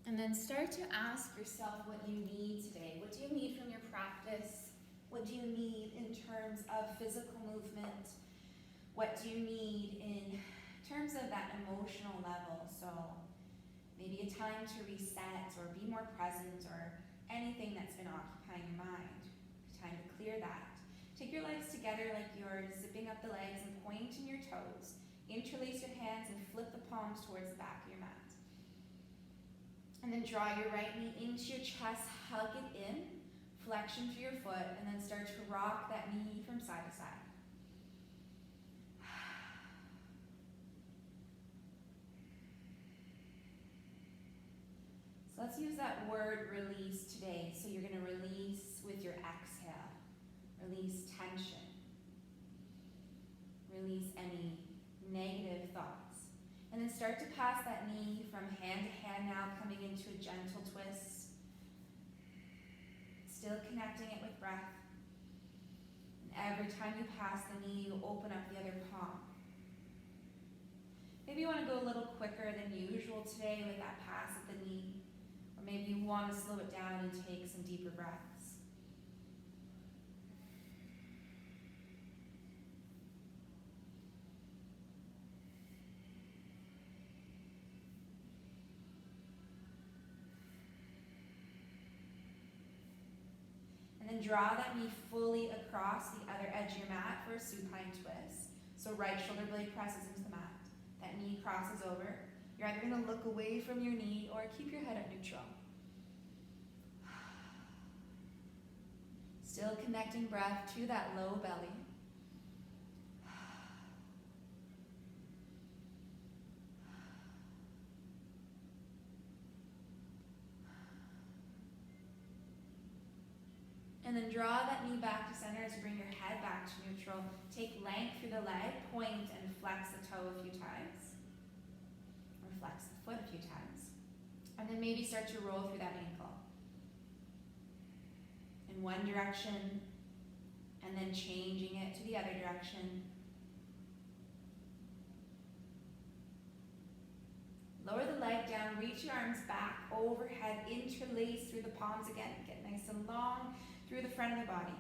And then start to ask yourself what you need today. What do you need from your practice? What do you need in terms of physical movement? What do you need in terms of that emotional level? So maybe a time to reset or be more present or anything that's been occupying your mind. Time to clear that. Take your legs together like you're zipping up the legs and pointing your toes. Interlace your hands and flip the palms towards the back of your mat. And then draw your right knee into your chest, hug it in, flexion through your foot, and then start to rock that knee from side to side. So let's use that word release today. So you're going to release with your exhale. Release tension. Release any negative thoughts. And then start to pass that knee from hand to hand now, coming into a gentle twist. Still connecting it with breath. And every time you pass the knee, you open up the other palm. Maybe you want to go a little quicker than usual today with that pass of the knee. Or maybe you want to slow it down and take some deeper breaths. And then draw that knee fully across the other edge of your mat for a supine twist. So right shoulder blade presses into the mat. That knee crosses over. You're either going to look away from your knee or keep your head at neutral. Still connecting breath to that low belly. And then draw that knee back to center as you bring your head back to neutral. Take length through the leg, point and flex the toe a few times. Or flex the foot a few times. And then maybe start to roll through that ankle. In one direction, and then changing it to the other direction. Lower the leg down, reach your arms back, overhead, interlace through the palms again. Get nice and long through the front of the body.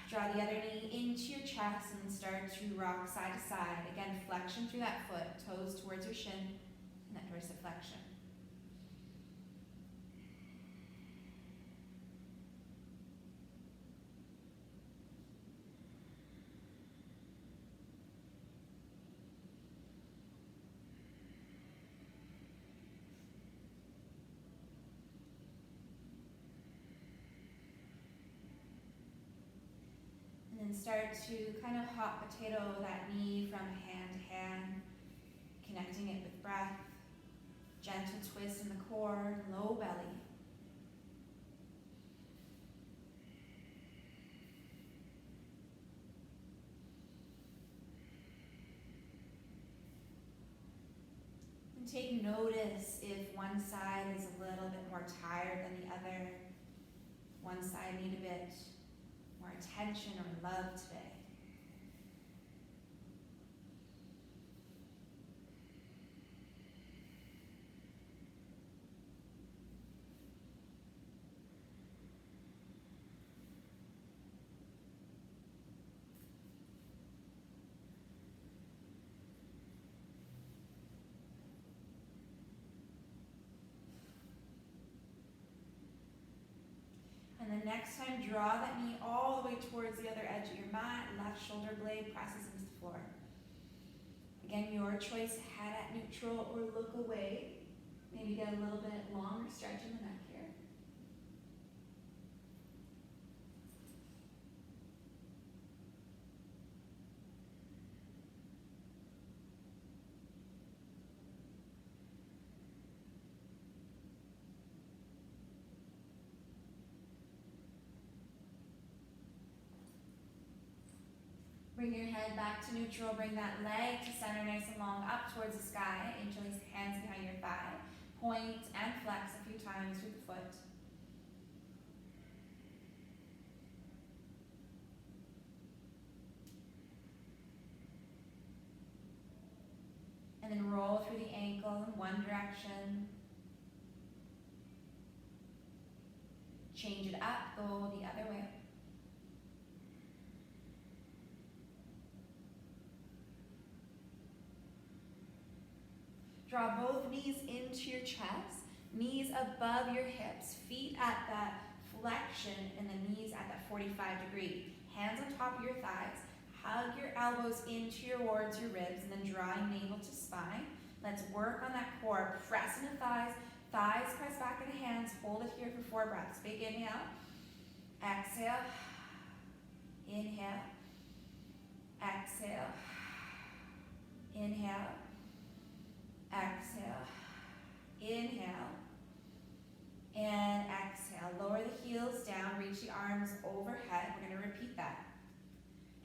Draw the other knee into your chest and start to rock side to side. Again, flexion through that foot, toes towards your shin, and that dorsiflexion. And start to kind of hot potato that knee from hand to hand, connecting it with breath, gentle twist in the core, low belly. And take notice if one side is a little bit more tired than the other. One side need a bit more attention or love today. And then next time, draw that knee all the way towards the other edge of your mat. Left shoulder blade presses into the floor. Again, your choice, head at neutral or look away. Maybe get a little bit longer stretch in the neck here. Bring your head back to neutral. Bring that leg to center nice and long up towards the sky. Interlace the hands behind your thigh. Point and flex a few times through the foot. And then roll through the ankle in one direction. Change it up, go the other way. Draw both knees into your chest, knees above your hips, feet at that flexion, and the knees at that 45-degree. Hands on top of your thighs. Hug your elbows in towards your ribs, and then drawing navel to spine. Let's work on that core. Press into thighs. Thighs press back into hands. Hold it here for 4 breaths. Big inhale. Exhale. Inhale. Exhale. Inhale. Exhale. Inhale. And exhale. Lower the heels down. Reach the arms overhead. We're going to repeat that.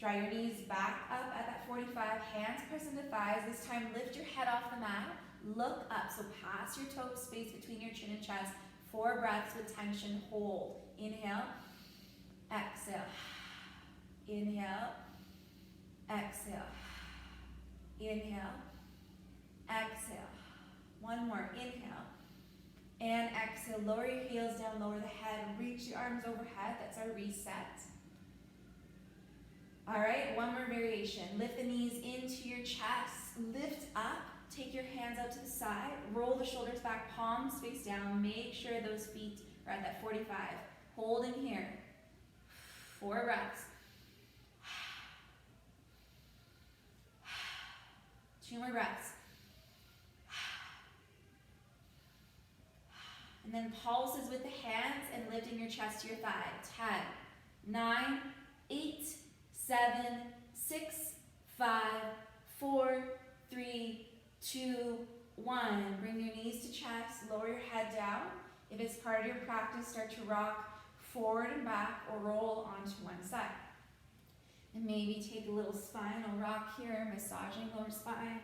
Draw your knees back up at that 45. Hands press into thighs. This time lift your head off the mat. Look up. So pass your toes, space between your chin and chest. 4 breaths with tension. Hold. Inhale. Exhale. Inhale. Exhale. Inhale. Exhale. One more. Inhale. And exhale. Lower your heels down. Lower the head. Reach your arms overhead. That's our reset. All right, one more variation. Lift the knees into your chest. Lift up. Take your hands out to the side. Roll the shoulders back, palms face down. Make sure those feet are at that 45. Holding here. 4 breaths. 2 more breaths. And then pulses with the hands and lifting your chest to your thigh. 10, 9, 8, 7, 6, 5, 4, 3, 2, 1. Bring your knees to chest, lower your head down. If it's part of your practice, start to rock forward and back or roll onto one side. And maybe take a little spinal rock here, massaging lower spine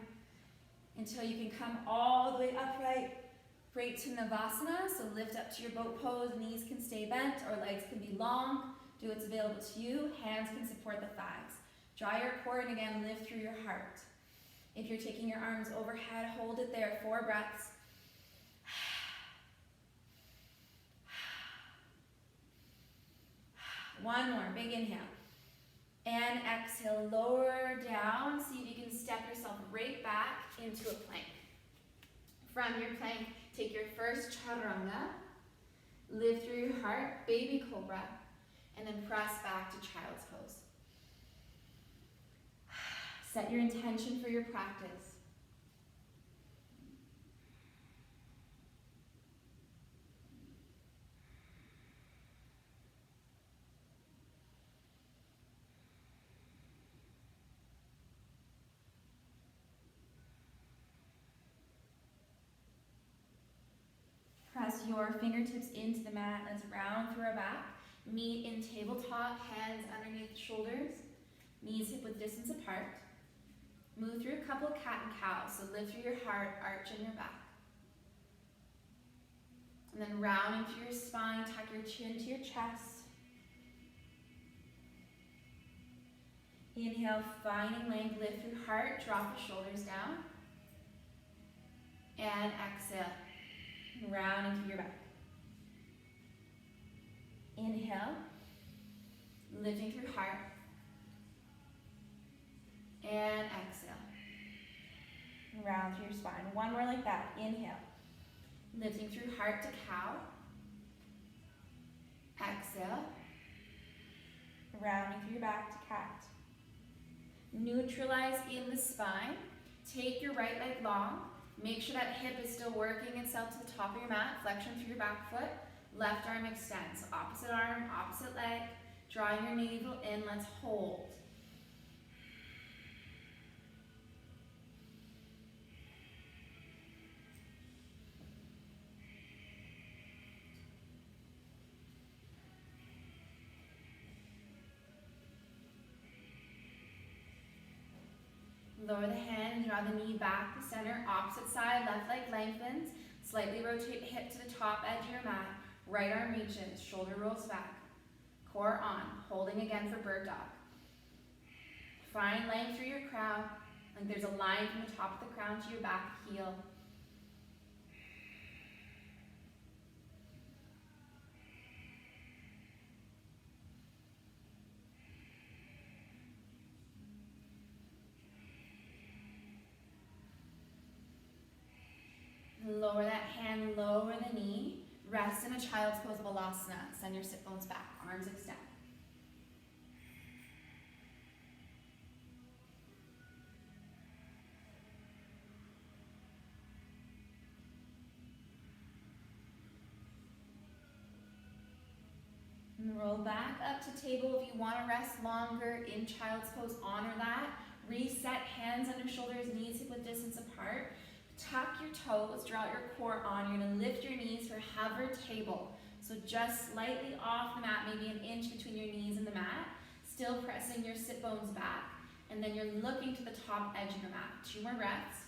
until you can come all the way upright, right to Navasana. So lift up to your boat pose, knees can stay bent or legs can be long. Do what's available to you. Hands can support the thighs. Draw your core and again, lift through your heart. If you're taking your arms overhead, hold it there. 4 breaths. One more, big inhale. And exhale, lower down. See if you can step yourself right back into a plank. From your plank, take your first chaturanga. Lift through your heart, baby cobra. And then press back to child's pose. Set your intention for your practice. Press your fingertips into the mat. Let's round through our back. Meet in tabletop, hands underneath the shoulders, knees hip width distance apart. Move through a couple of cat and cows, so lift through your heart, arch in your back. And then rounding through your spine, tuck your chin to your chest. Inhale, finding length, lift through heart, drop the shoulders down. And exhale, rounding through your back. Inhale, lifting through heart, and exhale. Round through your spine. One more like that. Inhale, lifting through heart to cow. Exhale, rounding through your back to cat. Neutralize in the spine. Take your right leg long. Make sure that hip is still working itself to the top of your mat. Flexion through your back foot. Left arm extends, opposite arm, opposite leg. Drawing your navel in, let's hold. Lower the hand, draw the knee back to center, opposite side, left leg lengthens. Slightly rotate hip to the top edge of your mat. Right arm reaches, shoulder rolls back. Core on, holding again for bird dog. Find length through your crown, like there's a line from the top of the crown to your back heel. Lower that hand, lower the knee. Rest in a child's pose, balasana. Send your sit bones back, arms extend. And roll back up to table. If you want to rest longer in child's pose, honor that. Reset, hands under shoulders, knees hip width distance apart. Tuck your toes, draw out your core on. You're going to lift your knees for hover table. So just slightly off the mat, maybe an inch between your knees and the mat. Still pressing your sit bones back. And then you're looking to the top edge of your mat. 2 more breaths.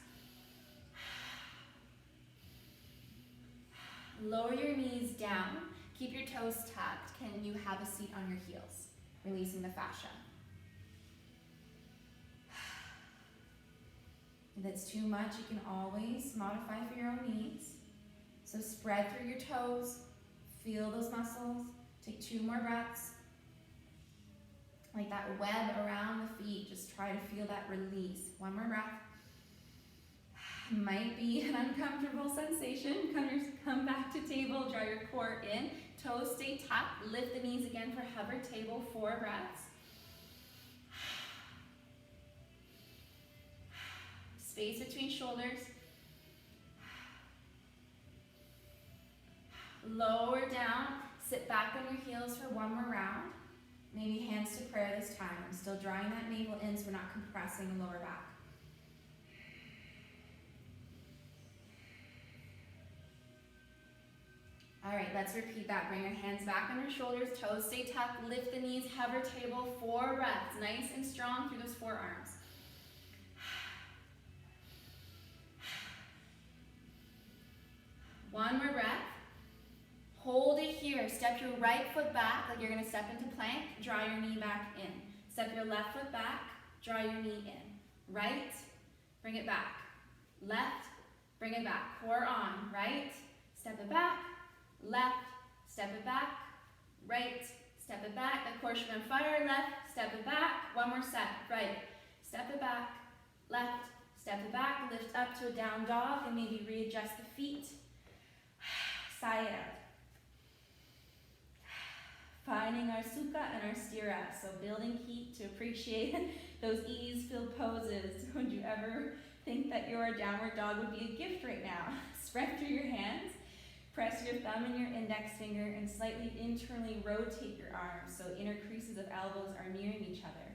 Lower your knees down. Keep your toes tucked. Can you have a seat on your heels? Releasing the fascia. If it's too much, you can always modify for your own needs. So spread through your toes. Feel those muscles. Take 2 more breaths. Like that web around the feet. Just try to feel that release. 1 more breath. Might be an uncomfortable sensation. Come back to table. Draw your core in. Toes stay tucked. Lift the knees again for hover table. 4 breaths. Space between shoulders. Lower down. Sit back on your heels for 1 more round. Maybe hands to prayer this time. I'm still drawing that navel in so we're not compressing the lower back. All right, let's repeat that. Bring your hands back on your shoulders, toes stay tucked, lift the knees, hover table, 4 breaths. Nice and strong through those forearms. One more breath. Hold it here. Step your right foot back like you're going to step into plank. Draw your knee back in. Step your left foot back. Draw your knee in. Right, bring it back. Left, bring it back. Core on. Right, step it back. Left, step it back. Right, step it back. That core should be on fire. Left, step it back. 1 more set. Right, step it back. Left, step it back. Lift up to a down dog and maybe readjust the feet. Sigh it out. Finding our sukha and our stira. So building heat to appreciate those ease-filled poses. Would you ever think that your downward dog would be a gift right now? Spread through your hands. Press your thumb and your index finger and slightly internally rotate your arms so inner creases of elbows are nearing each other.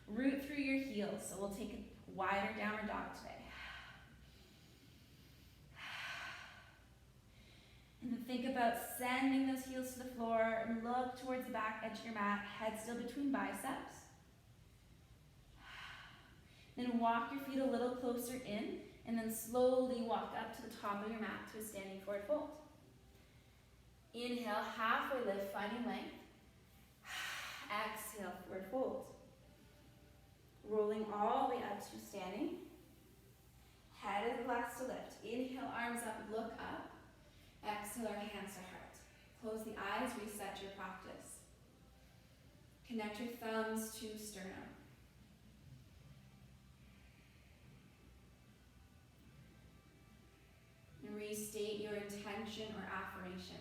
Root through your heels. So we'll take a wider downward dog today. And then think about sending those heels to the floor and look towards the back edge of your mat, head still between biceps. Then walk your feet a little closer in and then slowly walk up to the top of your mat to a standing forward fold. Inhale, halfway lift, finding length. Exhale, forward fold. Rolling all the way up to standing. Head is relaxed to lift. Inhale, arms up, look up. Exhale, our hands to heart. Close the eyes, reset your practice. Connect your thumbs to sternum. And restate your intention or affirmation.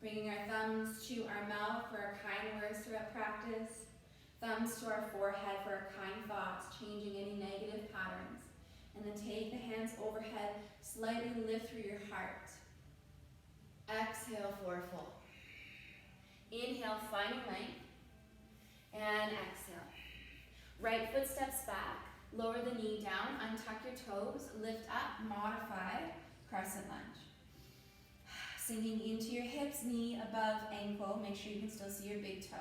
Bringing our thumbs to our mouth for our kind words throughout practice. Thumbs to our forehead for our kind thoughts, changing any negative patterns. And then take the hands overhead, slightly lift through your heart. Exhale, forward fold. Inhale, finding length. And exhale. Right foot steps back, lower the knee down, untuck your toes, lift up, modify, crescent lunge. Sinking into your hips, knee above ankle. Make sure you can still see your big toe.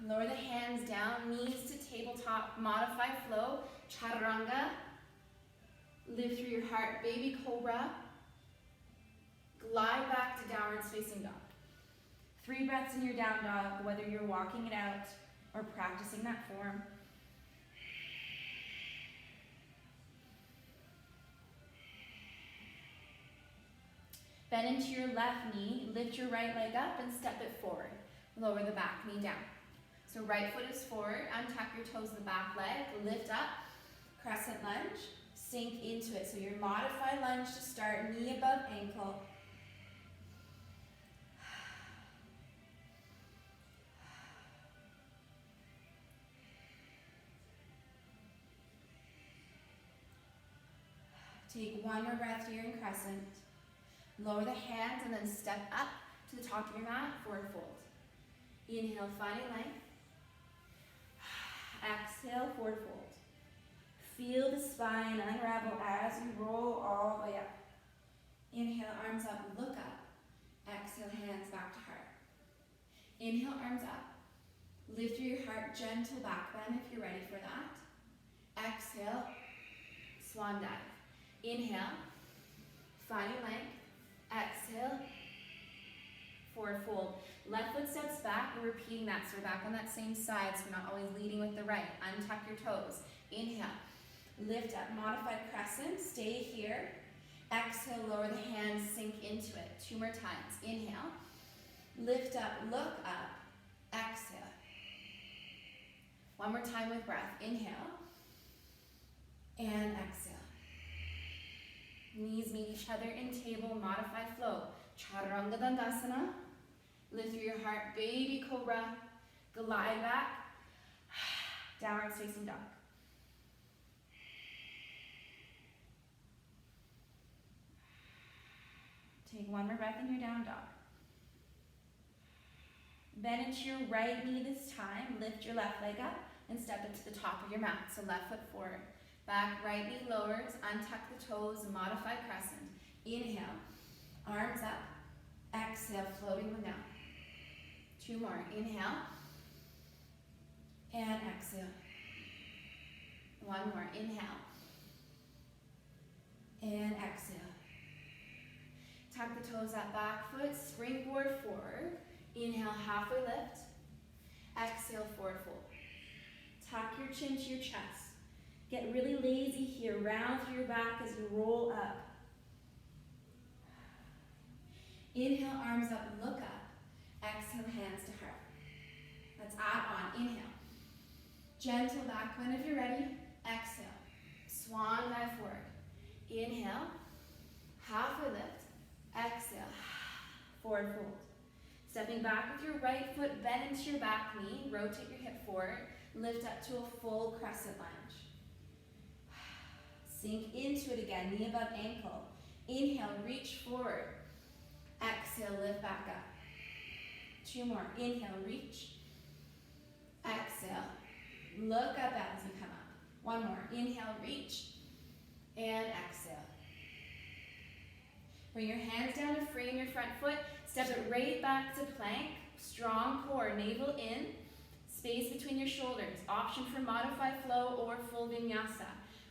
Lower the hands down, knees to tabletop, modify flow, chaturanga. Lift through your heart, baby cobra. Glide back to downward facing dog. 3 breaths in your down dog, whether you're walking it out or practicing that form. Bend into your left knee, lift your right leg up and step it forward. Lower the back knee down. So right foot is forward, untuck your toes to the back leg, lift up, crescent lunge, sink into it. So your modified lunge to start, knee above ankle. Take one more breath here in crescent. Lower the hands and then step up to the top of your mat, forward fold. Inhale, finding length. Exhale, forward fold. Feel the spine unravel as you roll all the way up. Inhale, arms up, look up. Exhale, hands back to heart. Inhale, arms up. Lift through your heart, gentle back bend if you're ready for that. Exhale, swan dive. Inhale, finding length. Exhale, forward fold. Left foot steps back, we're repeating that, so we're back on that same side, so we're not always leading with the right. Untuck your toes. Inhale, lift up, modified crescent, stay here. Exhale, lower the hands, sink into it. 2 more times. Inhale, lift up, look up. Exhale. 1 more time with breath. Inhale, and exhale. Knees meet each other in table, modified flow. Chaturanga Dandasana. Lift through your heart, baby cobra. Glide back. Downward facing dog. Take 1 more breath in your down dog. Bend into your right knee this time. Lift your left leg up and step into the top of your mat. So left foot forward. Back, right knee lowers. Untuck the toes, modified crescent. Inhale, arms up. Exhale, floating them down. 2 more. Inhale. And exhale. 1 more. Inhale. And exhale. Tuck the toes at back foot, springboard forward. Inhale, halfway lift. Exhale, forward fold. Tuck your chin to your chest. Get really lazy here. Round through your back as you roll up. Inhale, arms up, look up. Exhale, hands to heart. Let's add on. Inhale. Gentle back bend if you're ready. Exhale. Swan dive forward. Inhale. Halfway lift. Exhale. Forward fold. Stepping back with your right foot, bend into your back knee. Rotate your hip forward. Lift up to a full crescent lunge. Sink into it again, knee above ankle. Inhale, reach forward. Exhale, lift back up. 2 more. Inhale, reach. Exhale. Look up as you come up. 1 more. Inhale, reach. And exhale. Bring your hands down to frame your front foot. Step it right back to plank. Strong core, navel in. Space between your shoulders. Option for modified flow or full vinyasa.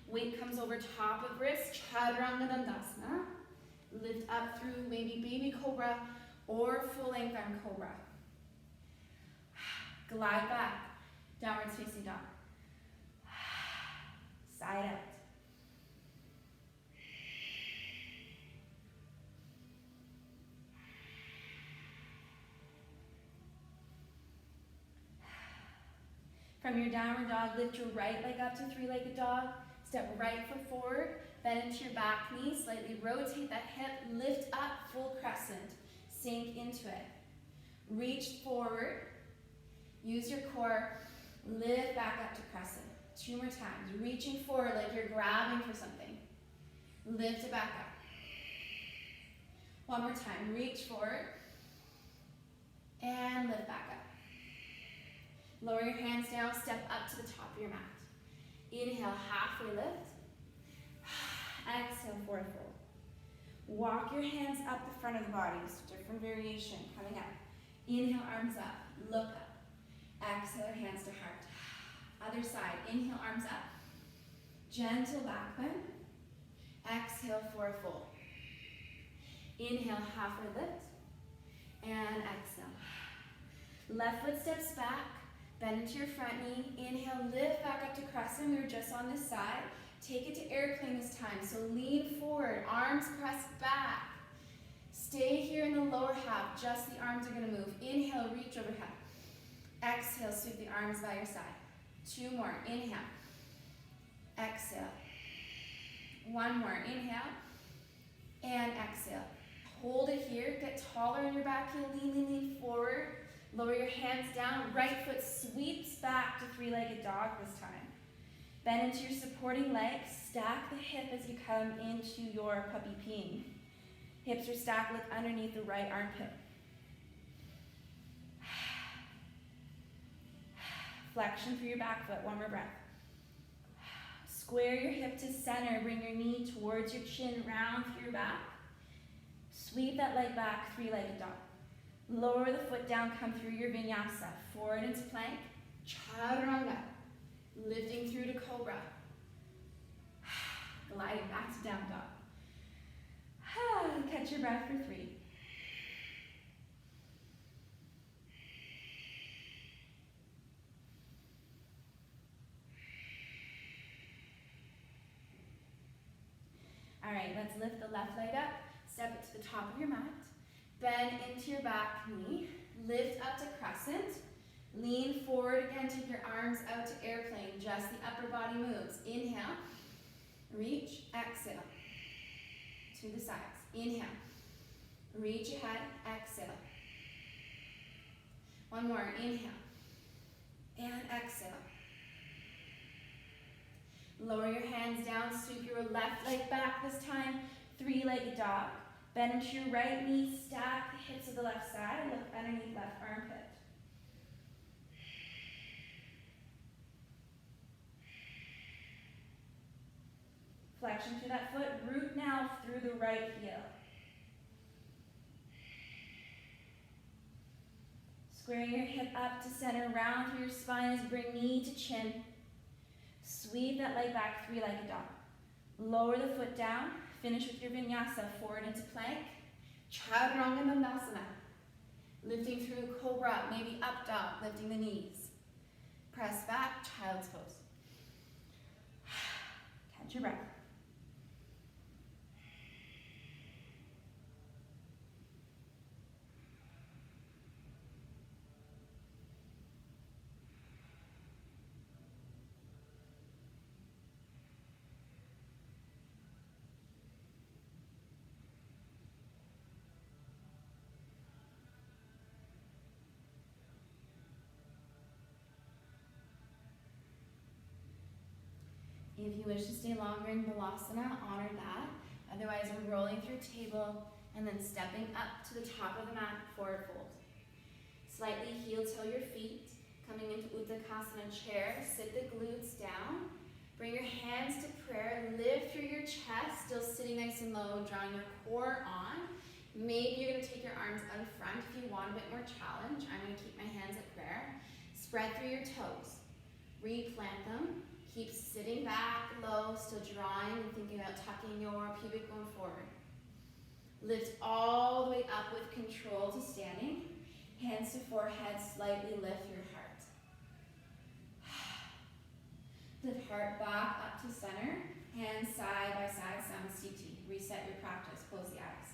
Weight comes over top of wrist. Chaturanga Dandasana. Lift up through maybe baby cobra or full length arm cobra. Glide back. Downward facing dog. Side out. From your downward dog, lift your right leg up to 3-legged dog. Step right foot forward, bend into your back knee, slightly rotate that hip, lift up, full crescent. Sink into it. Reach forward, use your core, lift back up to crescent. 2 more times, reaching forward like you're grabbing for something. Lift it back up. 1 more time, reach forward, and lift back up. Lower your hands down, step up to the top of your mat. Inhale, halfway lift. Exhale, forward fold. Walk your hands up the front of the body. It's a different variation coming up. Inhale, arms up, look up. Exhale, hands to heart. Other side, inhale, arms up. Gentle back bend. Exhale, forward fold. Inhale, halfway lift. And exhale. Left foot steps back. Bend into your front knee. Inhale, lift back up to crescent. We were just on this side. Take it to airplane this time. So lean forward, arms pressed back. Stay here in the lower half, just the arms are gonna move. Inhale, reach overhead. Exhale, sweep the arms by your side. 2 more, inhale. Exhale. 1 more, inhale. And exhale. Hold it here, get taller in your back heel, lean forward. Lower your hands down, right foot sweeps back to 3-legged dog this time. Bend into your supporting leg, stack the hip as you come into your puppy peeing. Hips are stacked, look underneath the right armpit. Flexion through your back foot, 1 more breath. Square your hip to center, bring your knee towards your chin, round through your back. Sweep that leg back, 3-legged dog. Lower the foot down, come through your vinyasa. Forward into plank, chaturanga. Lifting through to cobra. Gliding back to down dog. Catch your breath for 3. All right, let's lift the left leg up. Step it to the top of your mat. Bend into your back knee. Lift up to crescent. Lean forward again, take your arms out to airplane. Just the upper body moves. Inhale, reach, exhale. To the sides. Inhale, reach ahead, exhale. 1 more, inhale, and exhale. Lower your hands down, sweep your left leg back this time, 3-legged dog. Bend into your right knee, stack the hips of the left side, and look underneath left armpit. Flexion through that foot, root now through the right heel. Squaring your hip up to center, round through your spine as you bring knee to chin. Sweep that leg back, 3-legged dog. Lower the foot down, finish with your vinyasa, forward into plank. Chaturanga Dandasana. Lifting through cobra, maybe up dog, lifting the knees. Press back, child's pose. Catch your breath. If you wish to stay longer in Balasana, honor that. Otherwise, we're rolling through table and then stepping up to the top of the mat, forward fold. Slightly heel toe your feet. Coming into Uttanasana chair, sit the glutes down. Bring your hands to prayer, lift through your chest, still sitting nice and low, drawing your core on. Maybe you're gonna take your arms out in front if you want a bit more challenge. I'm gonna keep my hands at prayer. Spread through your toes. Replant them. Keep sitting back low, still drawing and thinking about tucking your pubic bone forward. Lift all the way up with control to standing. Hands to forehead, slightly lift your heart. Lift heart back up to center. Hands side by side, Samasthiti. Reset your practice, close the eyes.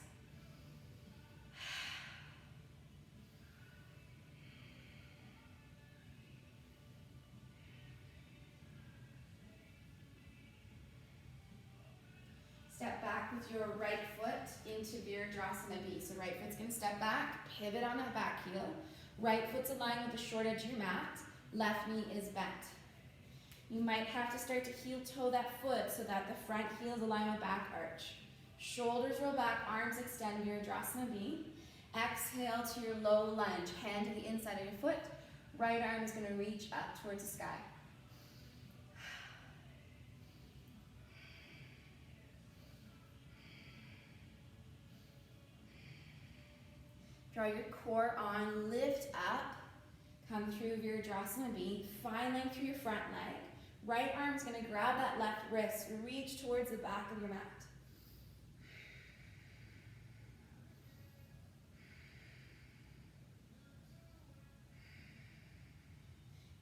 Step back with your right foot into Virdrasana B. So right foot's gonna step back, pivot on that back heel. Right foot's aligned with the short edge of your mat. Left knee is bent. You might have to start to heel toe that foot so that the front heel is aligned with back arch. Shoulders roll back, arms extend, Virdrasana B. Exhale to your low lunge, hand to the inside of your foot. Right arm is gonna reach up towards the sky. Draw your core on, lift up, come through Virdrasana B, find length through your front leg. Right arm's gonna grab that left wrist, reach towards the back of your mat.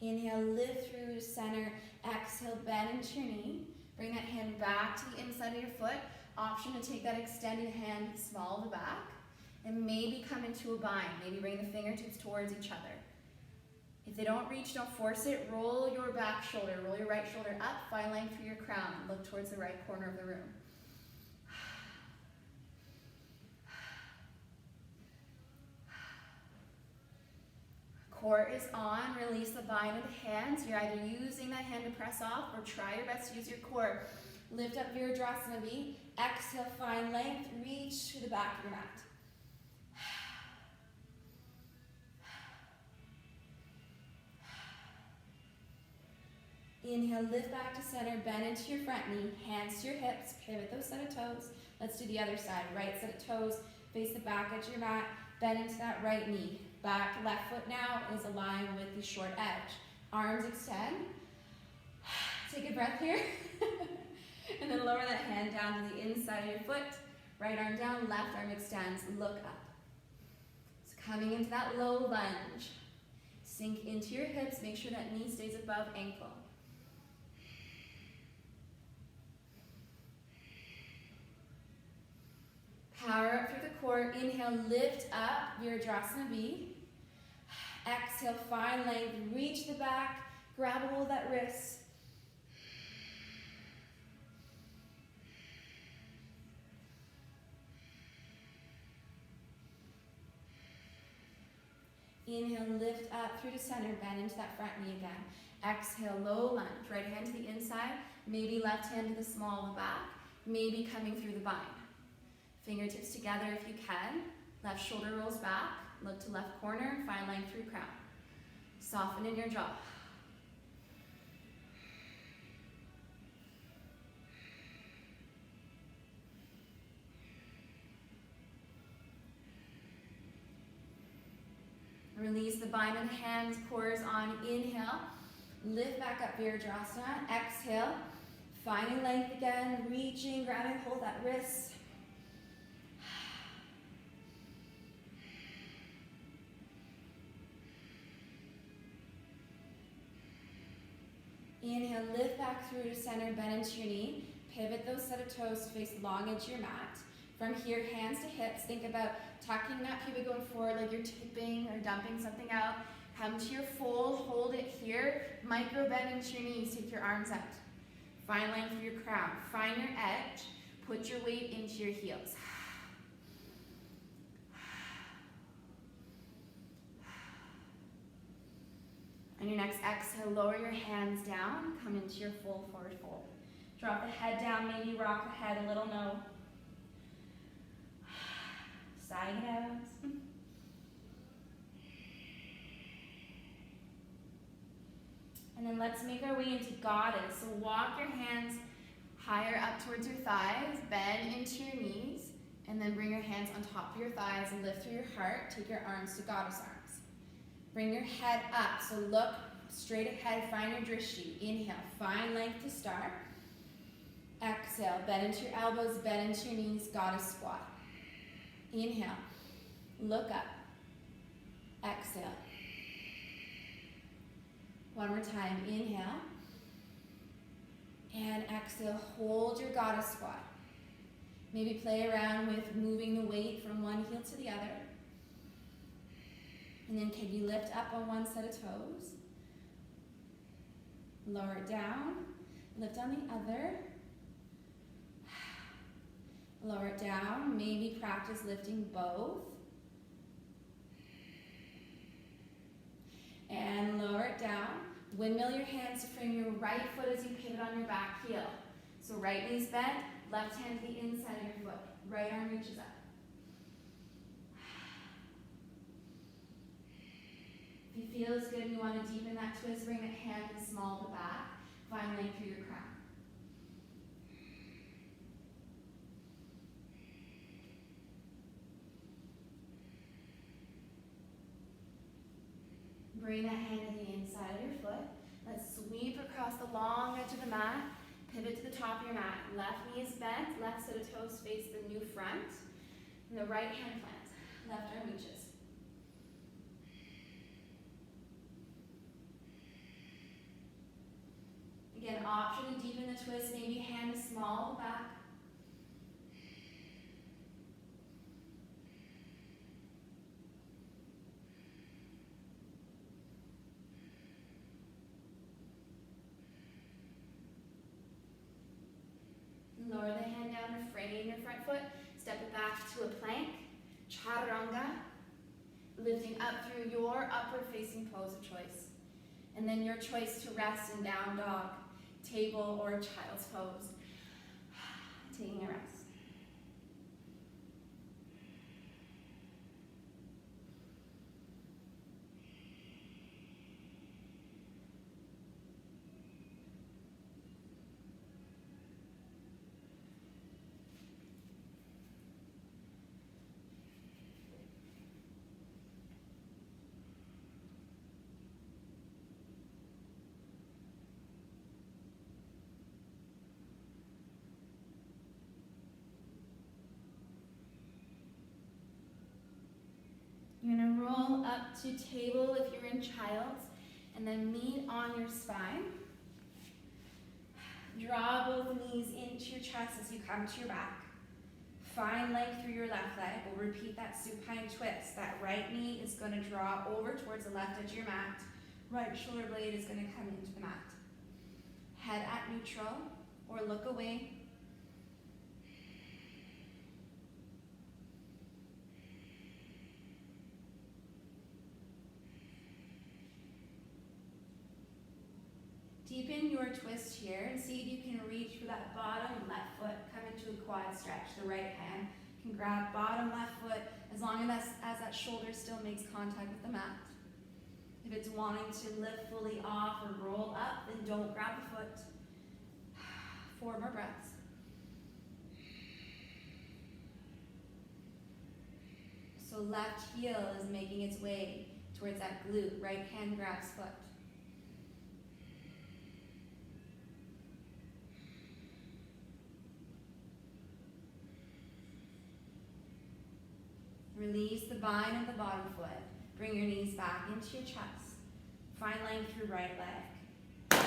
Inhale, lift through to center, exhale, bend into your knee. Bring that hand back to the inside of your foot. Option to take that extended hand small to back. And maybe come into a bind. Maybe bring the fingertips towards each other. If they don't reach, don't force it. Roll your back shoulder. Roll your right shoulder up. Find length through your crown. Look towards the right corner of the room. Core is on. Release the bind of the hands. You're either using that hand to press off or try your best to use your core. Lift up Virabhadrasana V. Exhale, find length. Reach to the back of your mat. Inhale, lift back to center, bend into your front knee, hands to your hips, pivot those set of toes. Let's do the other side. Right set of toes, face the back edge of your mat, bend into that right knee. Back left foot now is aligned with the short edge. Arms extend. Take a breath here. And then lower that hand down to the inside of your foot. Right arm down, left arm extends, look up. So coming into that low lunge. Sink into your hips, make sure that knee stays above ankle. Power up through the core. Inhale, lift up, Virabhadrasana V. Exhale, find length, reach the back, grab a hold of that wrist. Inhale, lift up through the center, bend into that front knee again. Exhale, low lunge, right hand to the inside, maybe left hand to the small of the back, maybe coming through the bind. Fingertips together if you can. Left shoulder rolls back. Look to left corner. Find length through crown. Soften in your jaw. Release the bind of the hands. Core is on. Inhale. Lift back up, Virabhadrasana. Exhale. Finding length again. Reaching, grabbing hold of that wrist. Inhale, lift back through to center, bend into your knee. Pivot those set of toes to face long edge of your mat. From here, hands to hips. Think about tucking that pubic going forward like you're tipping or dumping something out. Come to your fold, hold it here. Micro bend into your knees, take your arms out. Find length through your crown. Find your edge. Put your weight into your heels. On your next exhale, lower your hands down. Come into your full forward fold. Drop the head down, maybe rock the head a little, no. Side it out. And then let's make our way into goddess. So walk your hands higher up towards your thighs, bend into your knees, and then bring your hands on top of your thighs and lift through your heart. Take your arms to goddess arms. Bring your head up, so look straight ahead, find your drishti. Inhale, find length to start. Exhale, bend into your elbows, bend into your knees, goddess squat. Inhale, look up. Exhale. One more time, inhale. And exhale, hold your goddess squat. Maybe play around with moving the weight from one heel to the other. And then can you lift up on one set of toes? Lower it down, lift on the other. Lower it down, maybe practice lifting both. And lower it down. Windmill your hands to frame your right foot as you pivot on your back heel. So right knee's bent, left hand to the inside of your foot. Right arm reaches up. If it feels good, you want to deepen that twist, bring that hand and small to the back. Find length through your crown. Bring that hand to the inside of your foot. Let's sweep across the long edge of the mat. Pivot to the top of your mat. Left knee is bent. Left set of toes face the new front. And the right hand plants. Left arm reaches. Again, option to deepen the twist. Maybe hand is small back. foot, step it back to a plank, chaturanga, lifting up through your upward facing pose of choice. And then your choice to rest in down dog, table, or child's pose. Taking a rest. You're going to roll up to table if you're in child's, and then meet on your spine. Draw both knees into your chest as you come to your back. Find length through your left leg. We'll repeat that supine twist. That right knee is going to draw over towards the left edge of your mat. Right shoulder blade is going to come into the mat. Head at neutral or look away. Deepen your twist here and see if you can reach for that bottom left foot. Come into a quad stretch. The right hand can grab bottom left foot as long as that shoulder still makes contact with the mat. If it's wanting to lift fully off or roll up, then don't grab the foot. 4 more breaths. So left heel is making its way towards that glute. Right hand grabs foot. Release the bind of the bottom foot. Bring your knees back into your chest. Find length through right leg.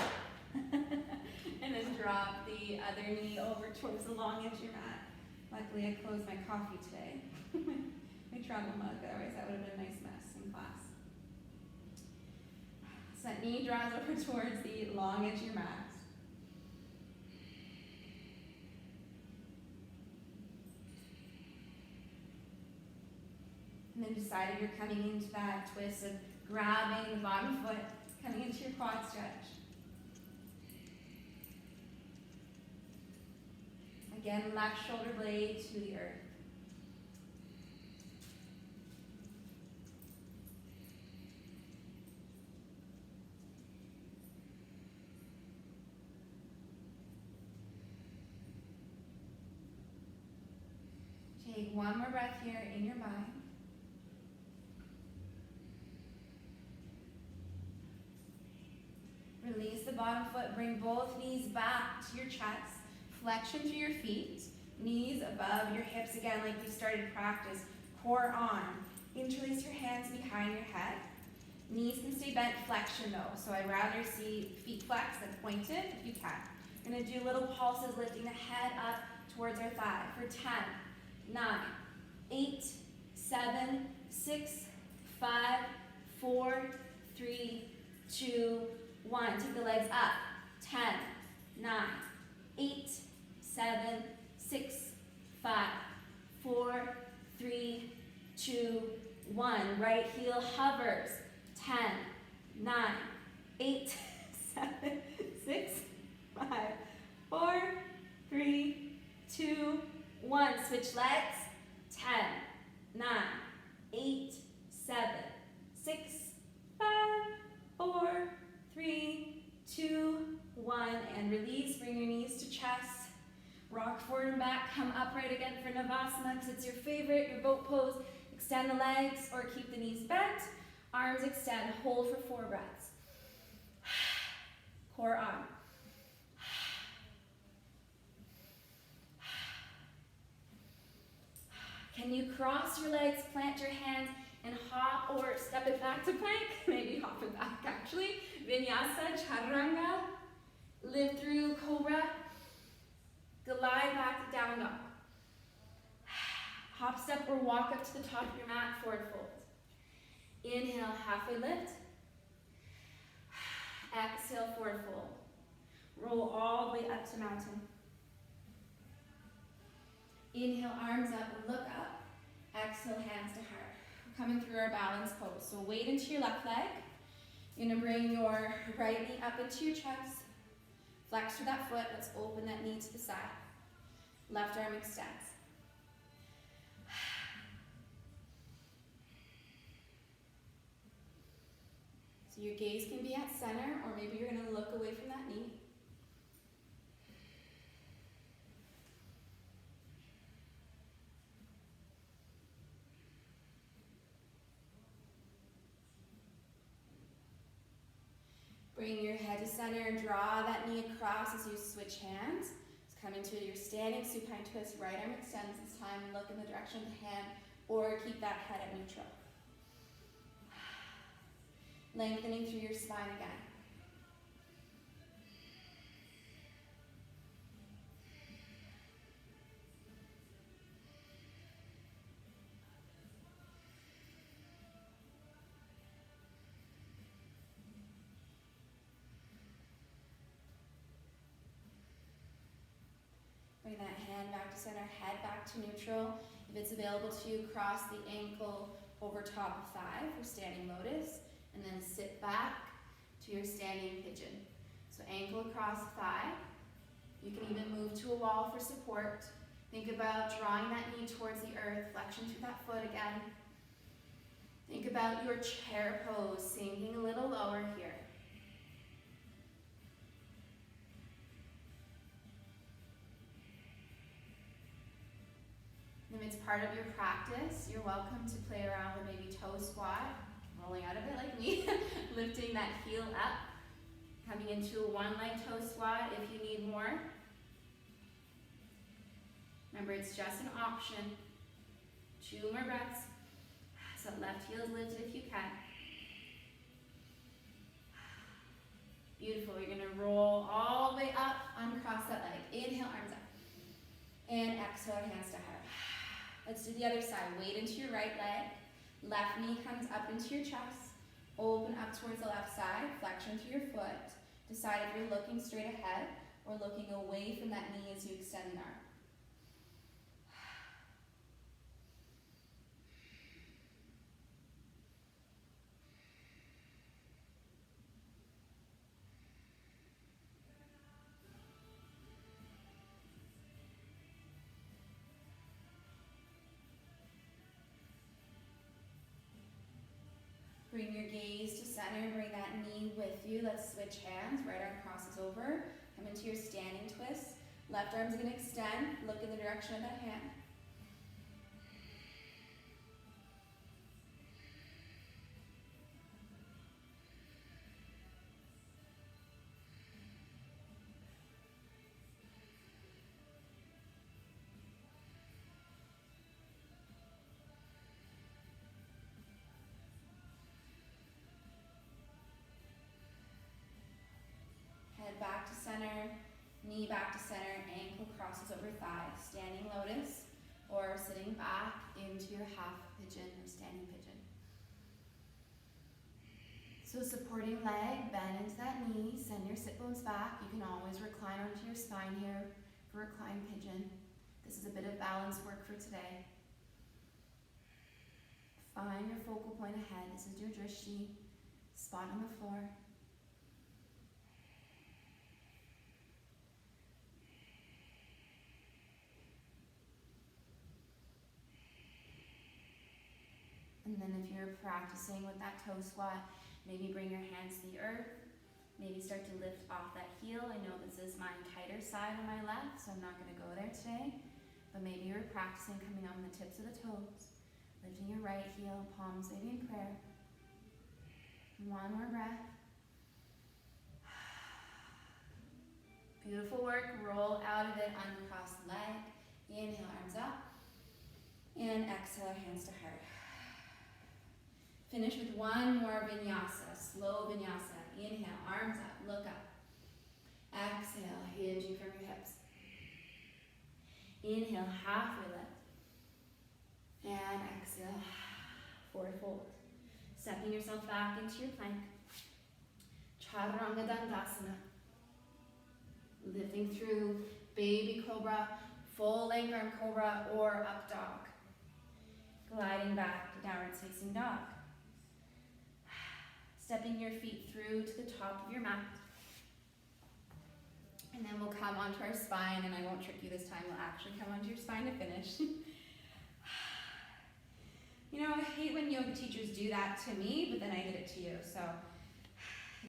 And then drop the other knee over towards the long edge of your mat. Luckily I closed my coffee today. My travel mug, otherwise that would have been a nice mess in class. So that knee draws over towards the long edge of your mat. And then decide if you're coming into that twist of grabbing the bottom foot, coming into your quad stretch. Again, left shoulder blade to the earth. Take one more breath here in your mind. Release the bottom foot, bring both knees back to your chest, flexion through your feet, knees above your hips again like we started practice, core on. Interlace your hands behind your head. Knees can stay bent, flexion though, so I'd rather see feet flexed than pointed if you can. We're going to do little pulses lifting the head up towards our thigh for 10, 9, 8, 7, 6, 5, 4, 3, 2, 1. Take the legs up. 10, 9, 8, 7, 6, 5, 4, 3, 2, 1. Right heel hovers. 10, 9, 8, 7, 6, 5, 4, 3, 2, 1. Switch legs. 10, 9, 8, 7, 6, 5, 4, 3, 2, 1, and release. Bring your knees to chest. Rock forward and back. Come upright again for Navasana because it's your favorite, your boat pose. Extend the legs or keep the knees bent. Arms extend. Hold for 4 breaths. Core on. Can you cross your legs, plant your hands, and hop or step it back to plank? Maybe hop it back actually. Vinyasa, chaturanga. Lift through cobra. Glide back to down dog. Hop, step, or walk up to the top of your mat, forward fold. Inhale, halfway lift. Exhale, forward fold. Roll all the way up to mountain. Inhale, arms up, look up. Exhale, hands to heart. We're coming through our balance pose. So weight into your left leg. You're gonna bring your right knee up into your chest. Flex through that foot. Let's open that knee to the side. Left arm extends. So your gaze can be at center, or maybe you're gonna look away from that knee. Bring your head to center, draw that knee across as you switch hands. Just come into your standing supine twist, right arm extends this time, look in the direction of the hand, or keep that head at neutral. Lengthening through your spine again. Bring that hand back to center, head back to neutral. If it's available to you, cross the ankle over top of thigh for standing lotus, and then sit back to your standing pigeon. So ankle across thigh. You can even move to a wall for support. Think about drawing that knee towards the earth, flexion through that foot again. Think about your chair pose, sinking a little lower here. If it's part of your practice, you're welcome to play around with maybe toe squat, rolling out of it like me, lifting that heel up, coming into a one leg toe squat if you need more. Remember, it's just an option. 2 more breaths. So left heel is lifted if you can. Beautiful. You're going to roll all the way up, uncross that leg. Inhale, arms up. And exhale, hands to heart. Let's do the other side. Weight into your right leg. Left knee comes up into your chest. Open up towards the left side. Flexion through your foot. Decide if you're looking straight ahead or looking away from that knee as you extend the arm. Bring your gaze to center, bring that knee with you. Let's switch hands. Right arm crosses over. Come into your standing twist. Left arm's gonna extend. Look in the direction of that hand. Head back to center, knee back to center, ankle crosses over thigh. Standing lotus or sitting back into your half pigeon or standing pigeon. So supporting leg, bend into that knee, send your sit bones back. You can always recline onto your spine here for reclined pigeon. This is a bit of balance work for today. Find your focal point ahead. This is your drishti, spot on the floor. And then if you're practicing with that toe squat, maybe bring your hands to the earth. Maybe start to lift off that heel. I know this is my tighter side on my left, so I'm not going to go there today. But maybe you're practicing coming on the tips of the toes. Lifting your right heel, palms maybe in prayer. One more breath. Beautiful work. Roll out of it, uncross the leg. Inhale, arms up. And exhale, hands to heart. Finish with one more vinyasa, slow vinyasa. Inhale, arms up, look up. Exhale, hinging from your hips. Inhale, halfway lift. And exhale, forward fold. Stepping yourself back into your plank. Chaturanga Dandasana. Lifting through baby cobra, Full length arm cobra or up dog. Gliding back to downward facing dog. Stepping your feet through to the top of your mat. And then we'll come onto our spine, and I won't trick you this time, we'll actually come onto your spine to finish. You know, I hate when yoga teachers do that to me, but then I did it to you. So